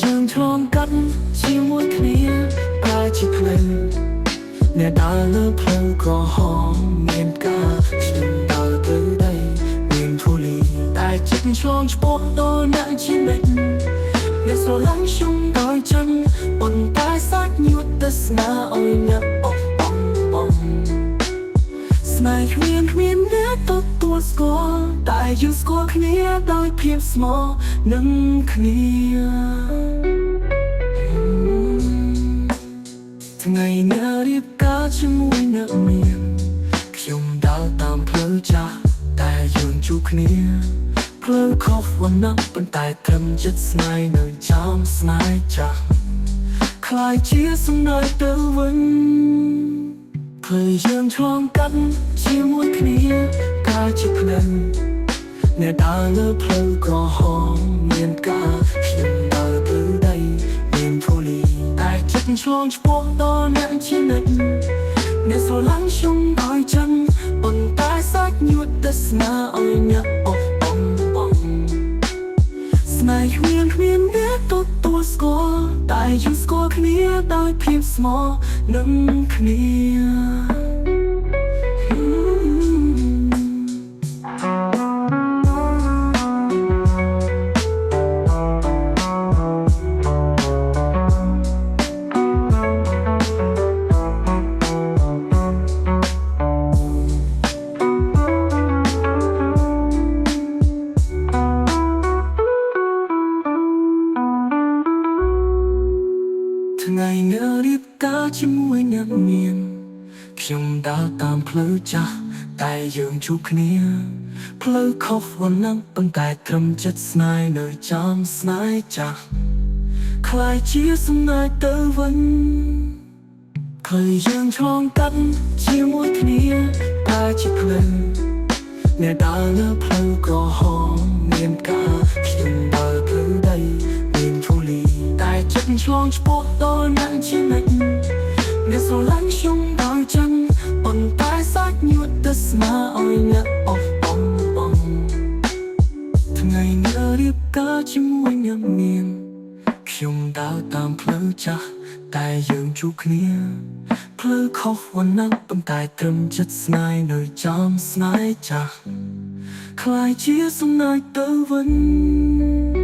យើងឆ្លងកាត់ជាមួយគ្នាប្រែជាភ្លើងអ្នកដើរលើផ្លូវក្រហមមានការខ្ញុំដើរទៅដីមានធូលីតែចិត្តឆ្លងឆ្ពោះដល់អ្នកជានិច្ចអ្នកស្រឡាញ់ខ្ញុំដោយចឹងប៉ុន្តែសាច់ញាតិទស្សនាឲ្យអ្នកអបបងស្នេហ៍គ្មានអ្នកទទួលស្គាល់តែយើងស្គាល់គ្នាដោយភាពស្មោះនឹងគ្នាថ្ងៃនេះរៀបការជាមួយអ្នកមានខ្ញុំដើរតាមផ្លូវចាស់តែយើងជួបគ្នាផ្លូវខុសវណ្ណៈប៉ុន្តែត្រឹមចិត្តស្នេហ៍នៅចាំស្នេហ៍ចាស់ខ្លាយជាសំណើទៅវិញផ្លូវយើងឆ្លងកាត់ជាមួយគ្នាកាលជាភ្លើងអ្នកដើរលើផ្លូវក្រហមមានការខ្ញុំដើរទៅដីមានធូលីតែចិត្តឆ្លងឆ្ពោះដល់អ្នកជានិច្ចអ្នកស្រឡាញ់ខ្ញុំដោយចឹងប៉ុន្តែសាច់ញាតិទស្សនាឲ្យអ្នកអបបងស្នេហ៍គ្មានអ្នកទទួលស្គាល់តែយើងស្គាល់គ្នាដោយភាពស្មោះនឹងគ្នាថ្ងៃនេះរៀបការជាមួយអ្នកមានខ្ញុំដើរតាមផ្លូវចាស់តែយើងជួបគ្នាផ្លូវខុសវណ្ណៈប៉ុន្តែត្រឹមចិត្តស្នេហ៍នៅចាំស្នេហ៍ចាស់ខ្លាយជាសំណើទៅវិញឃើញយើងឆ្លងកាត់ជាមួយគ្នាតែជាភ្លើងអ្នកដើរលើផ្លូវក្រហមមានការខ្ញុំដើរទៅដីមានធូលីតែចិត្តឆ្លងឆ្ពោះដល់អ្នកជានិច្ចអ្នកស្រឡាញ់ខ្ញុំដោយចឹងប៉ុន្តែសាច់ញាតិទស្សនាឲ្យអ្នកអបបងថ្ងៃនេះរៀបការជាមួយអ្នកមានខ្ញុំដើរតាមផ្លូវចាស់តែយើងជួបគ្នាផ្លូវខុសវណ្ណៈប៉ុន្តែត្រឹមចិត្តស្នេហ៍នៅចាំស្នេហ៍ចាស់ខ្លាយជាសំណើទៅវិញ